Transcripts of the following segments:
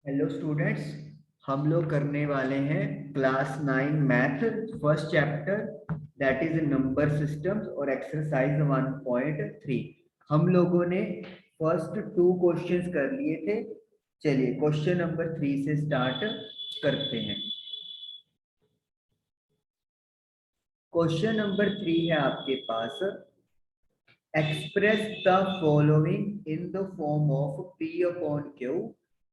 Hello students, हम लोग करने वाले हैं class 9 math first chapter that is number systems और एक्सरसाइज 1.3। हम लोगों ने फर्स्ट 2 क्वेश्चंस कर लिए थे। चलिए क्वेश्चन नंबर 3 से स्टार्ट करते हैं। क्वेश्चन नंबर 3 है आपके पास, express the following in the form of P upon Q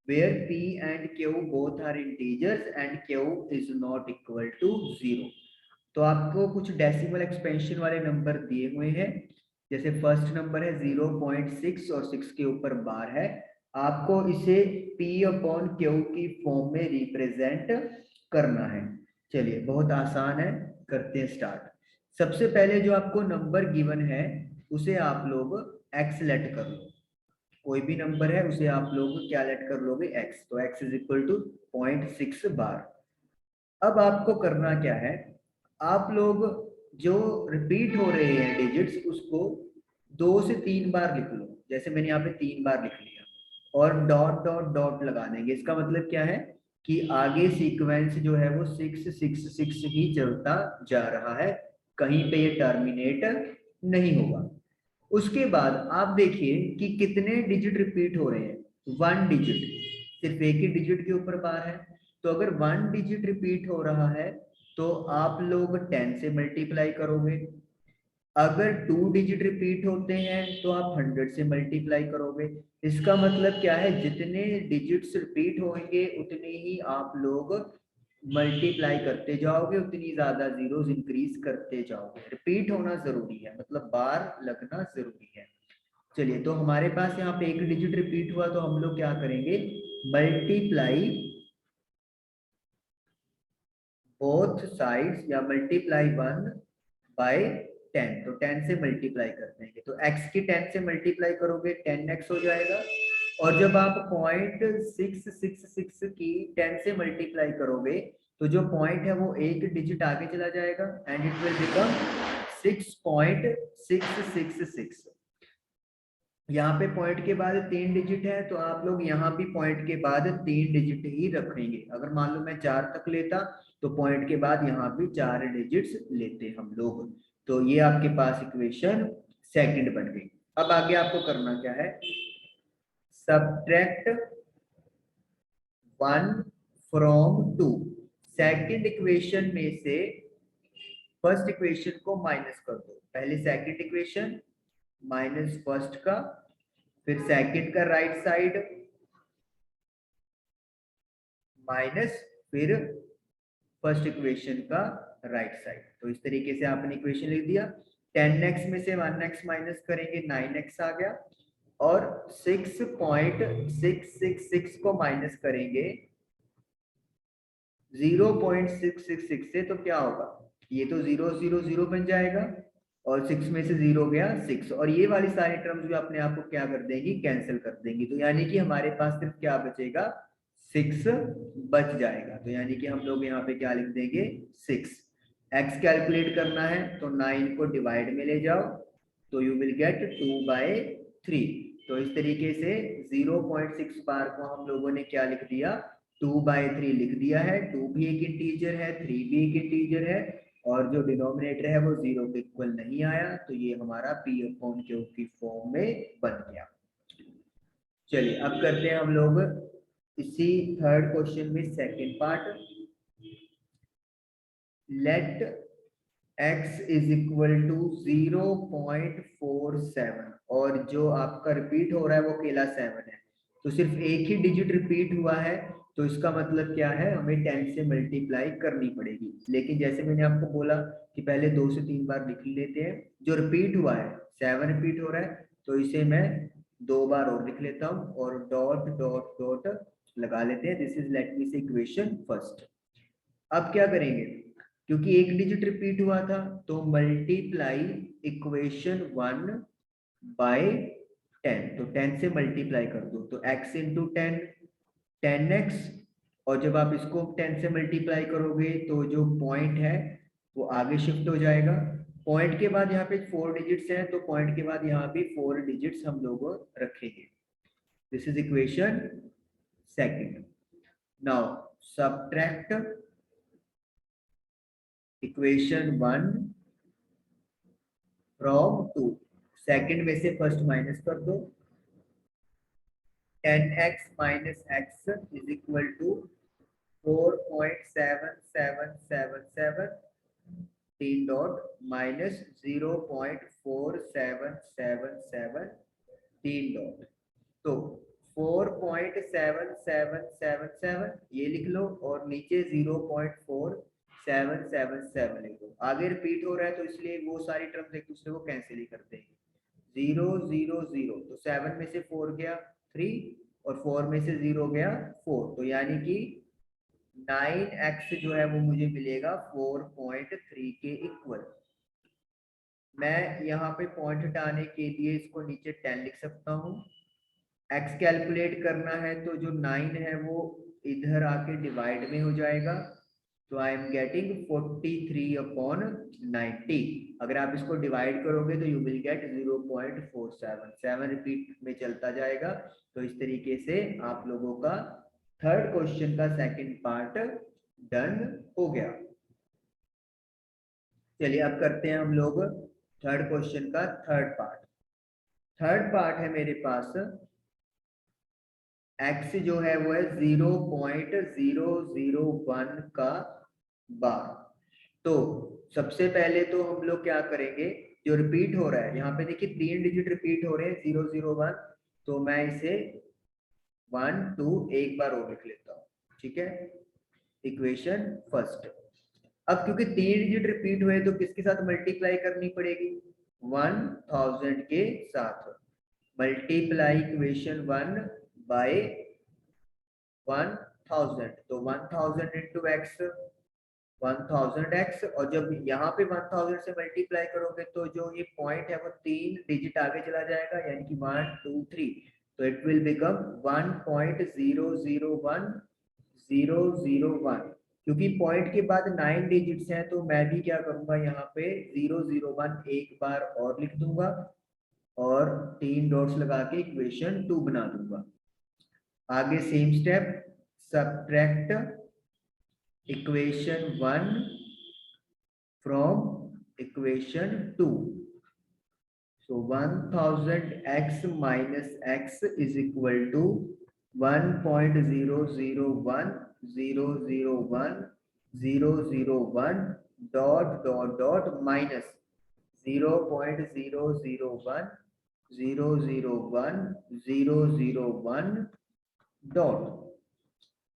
where P and Q both are integers and Q is not equal to 0। तो आपको कुछ डेसिमल एक्सपेंशन वाले नंबर दिए हुए हैं। जैसे फर्स्ट नंबर है 0.6 और 6 के ऊपर बार है। आपको इसे P अपॉन Q की फॉर्म में रिप्रेजेंट करना है। चलिए बहुत आसान है, करते हैं स्टार्ट। सबसे पहले जो आपको नंबर गिवन है उसे आप लोग x लेट कर लो। कोई भी नंबर है उसे आप लोग क्या लेट कर लोगे, x। तो x इज इक्वल टू 0.6 बार। अब आपको करना क्या है, आप लोग जो रिपीट हो रहे हैं डिजिट्स उसको 2 से 3 बार लिख लो। जैसे मैंने यहाँ पे 3 बार लिख लिया और डॉट डॉट डॉट लगा देंगे। इसका मतलब क्या है कि आगे सीक्वेंस जो है वो 666 ही चलता जा रहा है, कहीं पे ये टर्मिनेट नहीं होगा। उसके बाद आप देखिए कि कितने डिजिट रिपीट हो रहे हैं, 1 डिजिट। सिर्फ एक ही डिजिट के ऊपर बार है। तो अगर 1 डिजिट रिपीट हो रहा है तो आप लोग 10 से मल्टीप्लाई करोगे। अगर 2 डिजिट रिपीट होते हैं तो आप 100 से मल्टीप्लाई करोगे। इसका मतलब क्या है, जितने डिजिट्स रिपीट होंगे उतने ही आप लोग मल्टीप्लाई करते जाओगे, उतनी ज्यादा जीरोस इंक्रीज करते जाओगे। रिपीट होना जरूरी है, मतलब बार लगना जरूरी है। चलिए तो हमारे पास यहाँ पे एक डिजिट रिपीट हुआ तो हम लोग क्या करेंगे, मल्टीप्लाई बोथ साइड्स या मल्टीप्लाई 1 बाय 10। तो 10 से मल्टीप्लाई कर देंगे तो x की 10 से मल्टीप्लाई करोगे 10x हो जाएगा। और जब आप 0.666 की 10 से मल्टीप्लाई करोगे तो जो पॉइंट है वो एक डिजिट आगे चला जाएगा एंड इट विल बिकम 6.666। यहाँ पे पॉइंट के बाद 3 डिजिट है तो आप लोग यहाँ भी पॉइंट के बाद 3 डिजिट ही रखेंगे। अगर मान लो मैं 4 तक लेता तो पॉइंट के बाद यहाँ भी 4 डिजिट्स लेते हम लोग। तो ये आपके पास इक्वेशन सेकंड बन गई। अब आगे आपको करना क्या है, सब्ट्रैक्ट 1 फ्रॉम 2। सेकंड इक्वेशन में से फर्स्ट इक्वेशन को माइनस कर दो। पहले सेकंड इक्वेशन माइनस फर्स्ट का, फिर सेकंड का राइट साइड माइनस फिर फर्स्ट इक्वेशन का राइट साइड। तो इस तरीके से आपने इक्वेशन लिख दिया। 10x में से 1x माइनस करेंगे 9x आ गया, और 6.666 को माइनस करेंगे 0.666 से तो क्या होगा, ये तो 0 0 0 बन जाएगा और 6 में से 0 गया 6, और ये वाली सारी टर्म्स भी अपने आप को क्या कर देंगी, कैंसिल कर देंगी। तो यानी कि हमारे पास सिर्फ क्या बचेगा, 6 बच जाएगा। तो यानी कि हम लोग यहाँ पे क्या लिख देंगे, 6। x कैलकुलेट करना है तो 9 को डिवाइड में ले जाओ तो यू विल गेट 2/3। तो इस तरीके से 0.6 बार को हम लोगों ने क्या लिख दिया, 2/3 लिख दिया है। 2 भी एक इंटीजर है, 3 भी एक इंटीजर है, और जो डिनोमिनेटर है वो 0 के इक्वल नहीं आया, तो ये हमारा p अपॉन q की फॉर्म में बन गया। चलिए अब करते हैं हम लोग इसी थर्ड क्वेश्चन में second part. Let x is equal to 0.47, और जो आपका रिपीट हो रहा है वो अकेला 7 है। तो सिर्फ एक ही डिजिट रिपीट हुआ है तो इसका मतलब क्या है, हमें 10 से मल्टीप्लाई करनी पड़ेगी। लेकिन जैसे मैंने आपको बोला कि पहले 2 से 3 बार लिख लेते हैं। जो रिपीट हुआ है 7 रिपीट हो रहा है तो इसे मैं 2 बार और लिख लेता हूँ और डॉट डॉट डॉट लगा लेते हैं। दिस इज लेट मी से इक्वेशन फर्स्ट। अब क्या करेंगे, क्योंकि एक डिजिट रिपीट हुआ था तो मल्टीप्लाई इक्वेशन 1 बाय 10। तो 10 से मल्टीप्लाई कर दो तो x इंटू 10 10x, और जब आप इसको 10 से मल्टीप्लाई करोगे तो जो पॉइंट है वो आगे शिफ्ट हो जाएगा। पॉइंट के बाद यहाँ पे 4 डिजिट्स हैं तो पॉइंट के बाद यहाँ भी 4 डिजिट्स हम लोग रखेंगे। This is equation second. Now subtract equation 1 from 2, second में से फर्स्ट माइनस कर दो, 10x minus x is equal to 4.7777 तीन डॉट माइनस 0.4777 तीन डॉट। तो 4.7777 ये लिख लो और नीचे 0.4777 लिख लो। आगे रिपीट हो रहा है तो इसलिए वो सारी टर्म्स एक दूसरे को कैंसिल ही कर देंगे। 0 0 0 तो 7 में से 4 गया 3 और 4 में से 0 गया 4, तो यानी कि 9x जो है वो मुझे मिलेगा 4.3 के इक्वल। मैं यहाँ पे पॉइंट हटाने के लिए इसको नीचे 10 लिख सकता हूँ। x कैलकुलेट करना है तो जो 9 है वो इधर आके डिवाइड में हो जाएगा, तो आई एम गेटिंग 43/90। अगर आप इसको डिवाइड करोगे तो यू विल गेट 0.477 रिपीट में चलता जाएगा। तो इस तरीके से आप लोगों का थर्ड क्वेश्चन का सेकंड पार्ट डन हो गया। चलिए अब करते हैं हम लोग थर्ड क्वेश्चन का थर्ड पार्ट। थर्ड पार्ट है मेरे पास x जो है वो है 0.001 का बार। तो सबसे पहले तो हम लोग क्या करेंगे, जो रिपीट हो रहा है यहाँ पे देखिए 3 डिजिट रिपीट हो रहे हैं 001, तो मैं इसे 1 2 एक बार और लिख लेता हूँ, ठीक है। इक्वेशन फर्स्ट, अब क्योंकि 3 डिजिट रिपीट हुए तो किसके साथ मल्टीप्लाई करनी पड़ेगी, 1000 के साथ। मल्टीप्लाई इक्वेशन 1 बाय 1000, तो 1000 इंटू एक्स 1000x, और जब यहाँ पे 1000 से मल्टीप्लाई करोगे तो जो ये पॉइंट है वो 3 डिजिट आगे चला जाएगा, यानी कि 1 2 3, तो इट विल बिकम 1.001001। क्योंकि पॉइंट के बाद 9 डिजिट्स हैं तो मैं भी क्या करूंगा, यहाँ पे 001 एक बार और लिख दूंगा और 3 डॉट्स लगा के इक्वेशन 2 बना दूंगा। आगे same step, subtract equation 1 from equation 2. So 1000x minus x is equal to 1.001001001 dot minus 0.001001001 dot.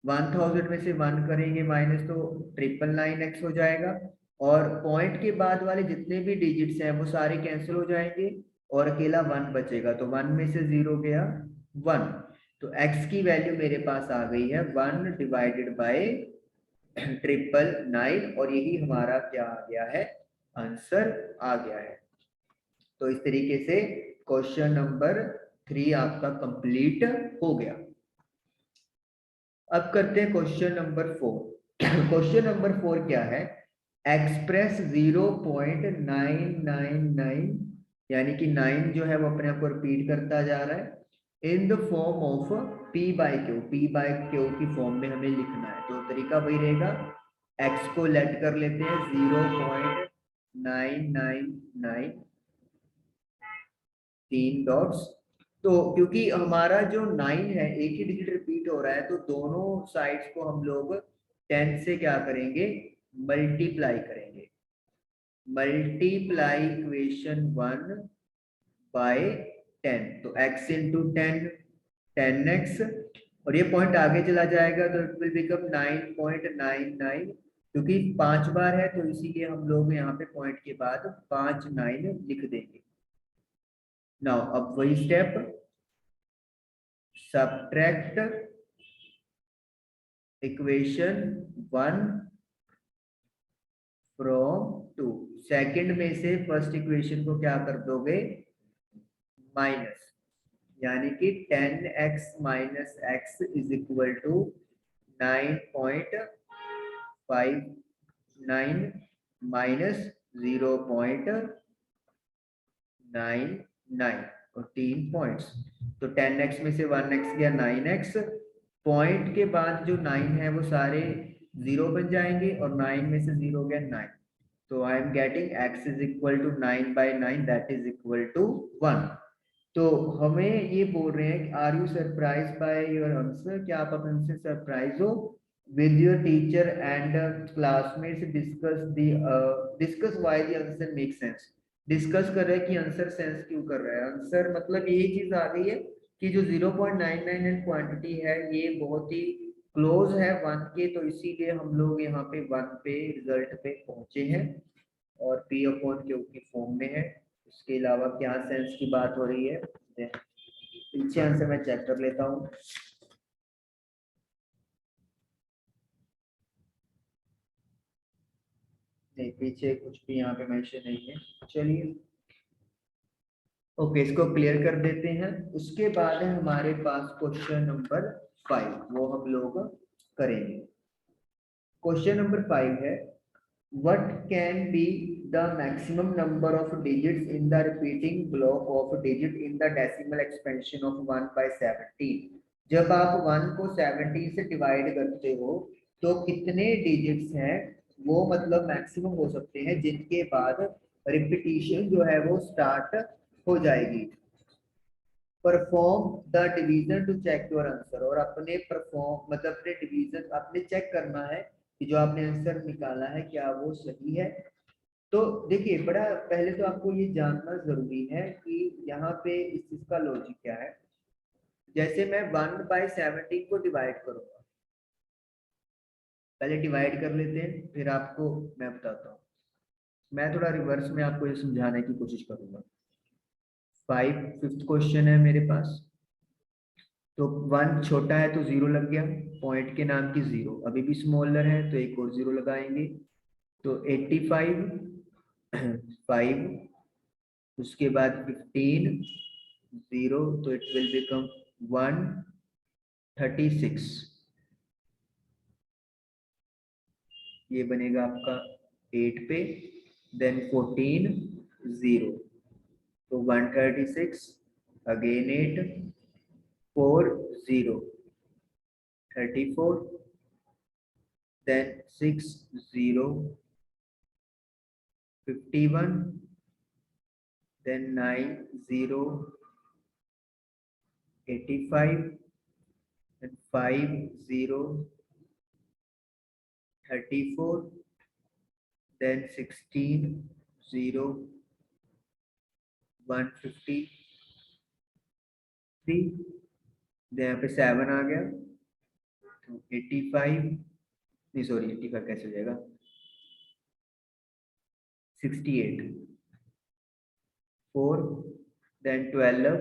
1000 में से 1 करेंगे माइनस तो 999x हो जाएगा, और पॉइंट के बाद वाले जितने भी डिजिट्स हैं वो सारे कैंसिल हो जाएंगे और अकेला 1 बचेगा, तो 1 में से 0 गया 1, तो x की वैल्यू मेरे पास आ गई है 1 डिवाइडेड बाय 999, और यही हमारा क्या आ गया है, आंसर आ गया है। तो इस तरीके से क्वेश्चन नंबर 3 आपका कंप्लीट हो गया। अब करते हैं क्वेश्चन नंबर 4। क्वेश्चन नंबर 4 क्या है, एक्सप्रेस 0.999, यानी कि 9 जो है वो अपने आप को रिपीट करता जा रहा है in the form of p by Q. p by Q की फॉर्म में हमें लिखना है, तो तरीका वही रहेगा, x को लेट कर लेते हैं 0.999 तीन डॉट्स। तो क्योंकि हमारा जो 9 है एक ही डिजिट रिपीट हो रहा है, तो दोनों साइड्स को हम लोग 10 से क्या करेंगे, मल्टीप्लाई करेंगे। मल्टीप्लाई इक्वेशन 1 बाय 10, तो x इंटू 10 10x, और ये पॉइंट आगे चला जाएगा तो इट विल बिकम 9.99, क्योंकि 5 बार है तो इसीलिए हम लोग यहाँ पे पॉइंट के बाद 5 9 लिख देंगे। नाउ अब वही step, subtract equation 1 from 2, second में से फर्स्ट इक्वेशन को क्या कर दोगे, माइनस, यानी कि 10x minus x is equal to 9.59 minus 0.99 और 3 पॉइंट्स, तो 10x में से 1x गया 9x, पॉइंट के बाद जो 9 है वो सारे 0 बन जाएंगे और 9 में से 0 हो गया 9। तो I am getting x is equal to 9/9 that is equal to 1। तो हमें ये बोल रहे हैं कि are you surprise by your answer, क्या आप अपने से सरप्राइज हो? With your teacher and classmates discuss why the answer make sense. Discuss कर रहे हैं कि आंसर सेंस क्यों कर रहा है। आंसर मतलब यही चीज आ गई है कि जो 0.99 क्वांटिटी है ये बहुत ही क्लोज है 1 के, तो इसीलिए हम लोग यहाँ पे 1 पे रिजल्ट पे पहुंचे हैं और P अपॉन Q की फॉर्म में है। उसके अलावा क्या सेंस की बात हो रही है, पीछे आंसर मैं चेक कर लेता हूँ। नहीं, पीछे कुछ भी यहाँ पे मेंशन नहीं है। चलिए ओके, इसको क्लियर कर देते हैं। उसके बाद है हमारे पास क्वेश्चन नंबर 5, वो हम लोग करेंगे। क्वेश्चन नंबर 5 है what can be the maximum number of digits in the repeating block of digit in the decimal expansion of 1/17। जब आप 1 को 17 से डिवाइड करते हो तो कितने डिजिट्स हैं वो मतलब मैक्सिमम हो सकते हैं जिनके बाद रिपीटिशन जो है वो स्टार्ट हो जाएगी। Perform the division to check your answer, और अपने परफॉर्म मतलब अपने डिवीजन अपने चेक करना है कि जो आपने आंसर निकाला है क्या वो सही है। तो देखिए बड़ा पहले तो आपको ये जानना जरूरी है कि यहाँ पे इस चीज का लॉजिक क्या है। जैसे मैं 1/17 को डिवाइड करूंगा, पहले डिवाइड कर लेते हैं फिर आपको मैं बताता हूँ। मैं थोड़ा रिवर्स में आपको ये समझाने की कोशिश करूंगा। 5th क्वेश्चन है मेरे पास। तो 1 छोटा है तो 0 लग गया, पॉइंट के नाम की 0। अभी भी स्मॉलर है तो एक और 0 लगाएंगे। तो 85 5, उसके बाद 15 0, तो इट विल बिकम 136। ये बनेगा आपका 8 पे, देन 14 0, तो 136 again 8 4 0 34, then 6 0 51, then 9 0 85, then 5 0 34, then 16 0 153, यहाँ पे 7 आ गया तो 85, नहीं सॉरी 85 कैसे हो जाएगा, 68 4, then 12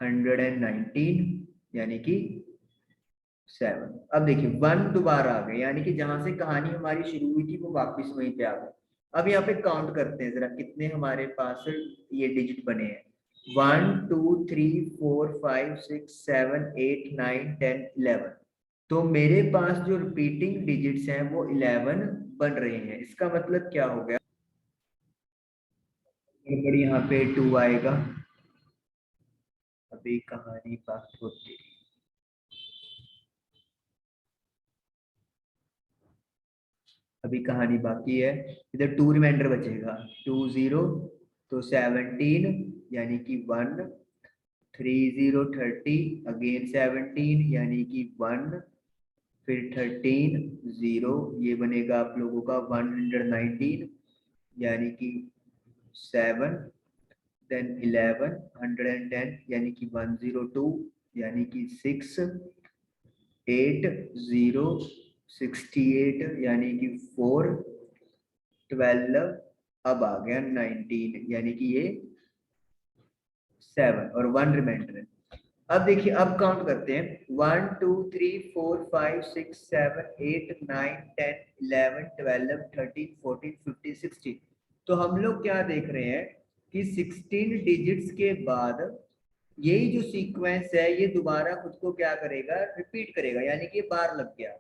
119 यानी कि 7। अब देखिए 1 दोबारा आ गए यानी कि जहां से कहानी हमारी शुरू हुई थी वो वापस वहीं पे आ गए। अब यहाँ पे काउंट करते हैं जरा कितने हमारे पास ये डिजिट बने हैं। 1 2 3 4 5 6 7 8 9 10 11। तो मेरे पास जो रिपीटिंग डिजिट्स हैं वो 11 बन रहे हैं। इसका मतलब क्या हो गया, गड़बड़ यहाँ पे 2 आएगा। अभी कहानी बात होती, अभी कहानी बाकी है। इधर 2 रिमाइंडर बचेगा, 2 0 तो 17 यानी कि 1, 3 0 30 अगेन 17 यानी कि 1, फिर 13 0 ये बनेगा आप लोगों का 119 यानी कि 7, देन 11 110 यानी कि 102 यानी कि 6, 8 0 68 यानी कि 4, 12 अब आ गया 19 यानी कि ये 7 और 1 रिमाइंडर है। अब देखिए अब काउंट करते हैं 1 2 3 4 5 6 7 8 9 10 11 12 13 14 15 16। तो हम लोग क्या देख रहे हैं कि 16 डिजिट्स के बाद यही जो सीक्वेंस है ये दोबारा खुद को क्या करेगा, रिपीट करेगा, यानी कि बार लग गया।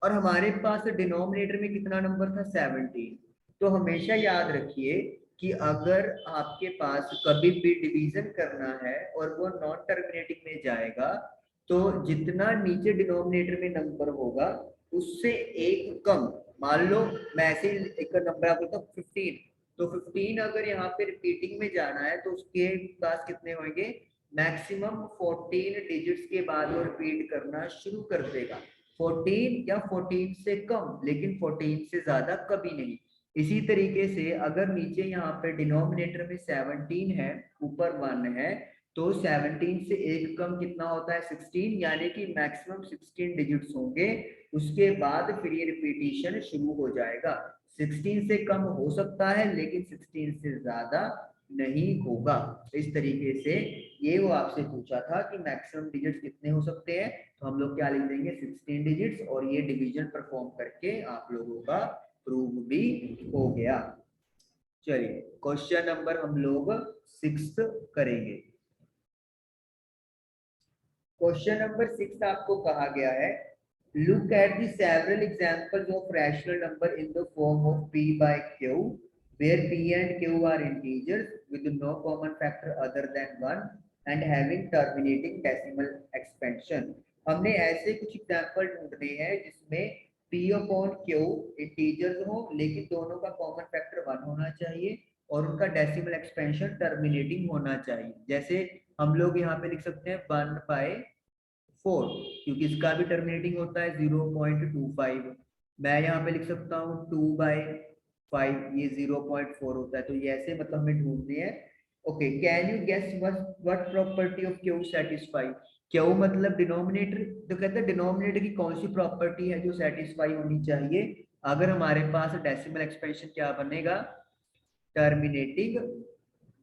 और हमारे पास डिनोमिनेटर में कितना नंबर था, 17। तो हमेशा याद रखिए कि अगर आपके पास कभी भी डिवीजन करना है और वो नॉन टर्मिनेटिंग में जाएगा तो जितना नीचे डिनोमिनेटर में नंबर होगा उससे एक कम, मान लो मैं ऐसे एक नंबर आपको बताऊं 15, तो 15 अगर यहाँ पे रिपीटिंग में जाना है तो उसके पास कितने होंगे, मैक्सिमम 14 डिजिट्स के बाद वो रिपीट करना शुरू कर देगा। 14 या 14 से कम, लेकिन 14 से ज्यादा कभी नहीं। इसी तरीके से अगर नीचे यहाँ पे डिनोमिनेटर में 17 है, ऊपर 1 है, तो 17 से एक कम कितना होता है 16, यानी कि मैक्सिमम 16 डिजिट्स होंगे। उसके बाद फिर ये रिपीटिशन शुरू हो जाएगा। 16 से कम हो सकता है लेकिन 16 से ज्यादा नहीं होगा। इस तरीके से ये वो आपसे पूछा था कि मैक्सिमम डिजिट्स कितने हो सकते हैं, तो हम लोग क्या लिख देंगे 16 डिजिट्स, और ये डिवीजन परफॉर्म करके आप लोगों का प्रूव भी हो गया। चलिए क्वेश्चन नंबर हम लोग 6 करेंगे। क्वेश्चन नंबर 6 आपको कहा गया है, look at the several examples of rational number in the form of p by q where p and q are integers with no common factor other than 1 and having terminating decimal expansion। हमने ऐसे कुछ example ढूंढने हैं जिसमें p upon q integers हो लेकिन दोनों का कॉमन फैक्टर 1 होना चाहिए और उनका डेसिमल एक्सपेंशन टर्मिनेटिंग होना चाहिए। जैसे हम लोग यहाँ पे लिख सकते हैं 1/4, क्योंकि इसका भी टर्मिनेटिंग होता है 0.25। मैं यहाँ पे लिख सकता हूँ 2/5, ये 0.4 होता है। तो ये ऐसे मतलब हमें ढूंढने हैं। Okay, can you guess what property of q satisfy. Q मतलब डिनोमिनेटर, तो कहते हैं डिनोमिनेटर की कौन सी प्रॉपर्टी है जो सेटिस्फाई होनी चाहिए। अगर हमारे पास डेसिमल एक्सपेंशन क्या बनेगा, टर्मिनेटिंग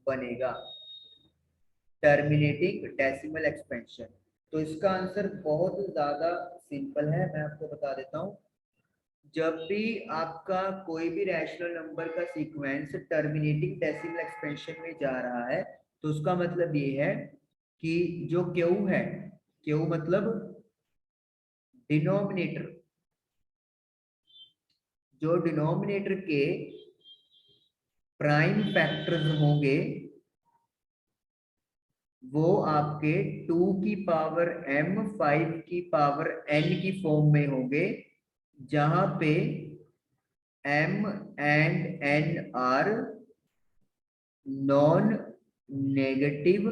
बनेगा, टर्मिनेटिंग डेसिमल एक्सपेंशन। तो इसका आंसर बहुत ज्यादा सिंपल है, मैं आपको बता देता हूं। जब भी आपका कोई भी रैशनल नंबर का सीक्वेंस टर्मिनेटिंग डेसिमल एक्सपेंशन में जा रहा है तो उसका मतलब ये है कि जो क्यू है, क्यू मतलब डिनोमिनेटर, जो डिनोमिनेटर के प्राइम फैक्टर्स होंगे वो आपके 2 की पावर m 5 की पावर n की फॉर्म में होंगे, जहां पे m and n are non negative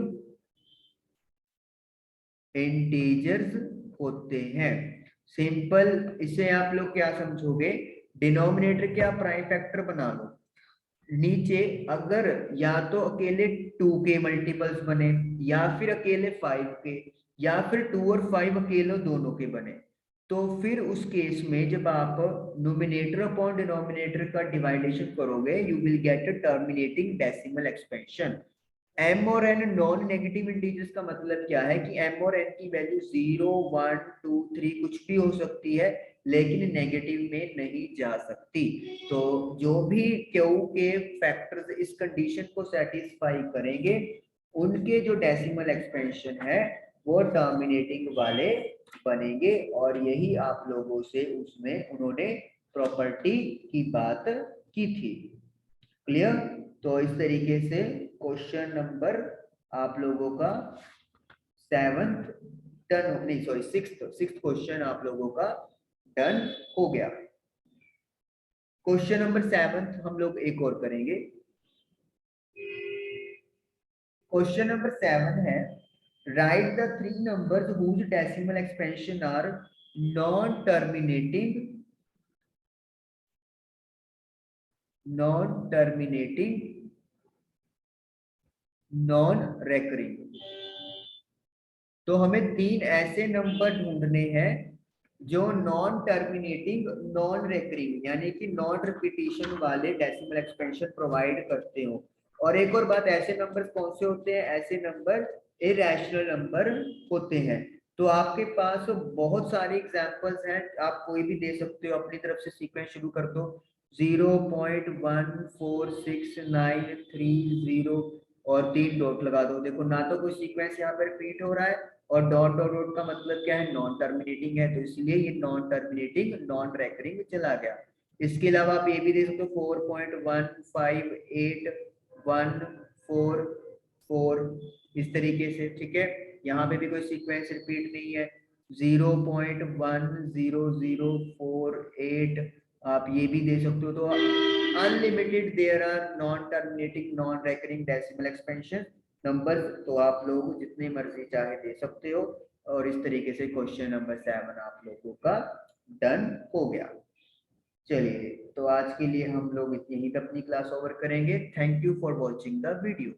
integers होते हैं। सिंपल, इसे आप लोग क्या समझोगे, डिनोमिनेटर के आप प्राइम फैक्टर बना लो, नीचे अगर या तो अकेले 2 के मल्टीपल्स बने या फिर अकेले 5 के या फिर 2 और 5 अकेले दोनों के बने, तो फिर उस केस में जब आप न्यूमरेटर अपॉन डिनोमिनेटर का डिवाइडेशन करोगे you will get a terminating decimal expansion. m और n नॉन नेगेटिव इंटीजर्स का मतलब क्या है कि m और n की वैल्यू 0 1 2 3 कुछ भी हो सकती है लेकिन नेगेटिव में नहीं जा सकती। तो जो भी q के फैक्टर्स इस कंडीशन को सेटिस्फाई करेंगे उनके जो डेसिमल एक्सपेंशन है वो टर्मिनेटिंग वाले बनेंगे, और यही आप लोगों से उसमें उन्होंने प्रॉपर्टी की बात की थी। क्लियर। तो इस तरीके से क्वेश्चन नंबर आप लोगों का 7th डन, नहीं सॉरी 6th क्वेश्चन आप लोगों का डन हो गया। क्वेश्चन नंबर 7 हम लोग एक और करेंगे। क्वेश्चन नंबर 7 है, write the 3 numbers whose decimal expansion are non terminating, non terminating, non recurring. तो हमें 3 ऐसे नंबर ढूंढने हैं जो नॉन टर्मिनेटिंग, नॉन रेकरिंग यानी कि नॉन रिपीटिशन वाले डेसिमल एक्सपेंशन प्रोवाइड करते हो। और एक और बात, ऐसे नंबर कौन से होते हैं, ऐसे नंबर इरेशनल नंबर होते हैं। तो आपके पास बहुत सारे एग्जांपल्स हैं, आप कोई भी दे सकते हो अपनी तरफ से, सीक्वेंस शुरू कर दो 0.14693 और 3 डॉट लगा दो। देखो ना तो कोई सीक्वेंस यहाँ पर रिपीट हो रहा है और डॉट डॉट डॉट का मतलब क्या है, नॉन टर्मिनेटिंग है, तो इसलिए ये नॉन टर्मिनेटिंग नॉन रेकरिंग चला गया। इसके अलावा आप ये भी देख सकते हो 4.15814 4 इस तरीके से, ठीक है। यहाँ पे भी कोई सीक्वेंस रिपीट नहीं है। 0.10048 आप ये भी दे सकते हो। तो unlimited there are non terminating non recurring decimal expansion number, तो आप लोग जितने मर्जी चाहे दे सकते हो। और इस तरीके से क्वेश्चन नंबर 7 आप लोगों का डन हो गया। चलिए, तो आज के लिए हम लोग यहीं पे अपनी क्लास ओवर करेंगे। Thank you for watching the video.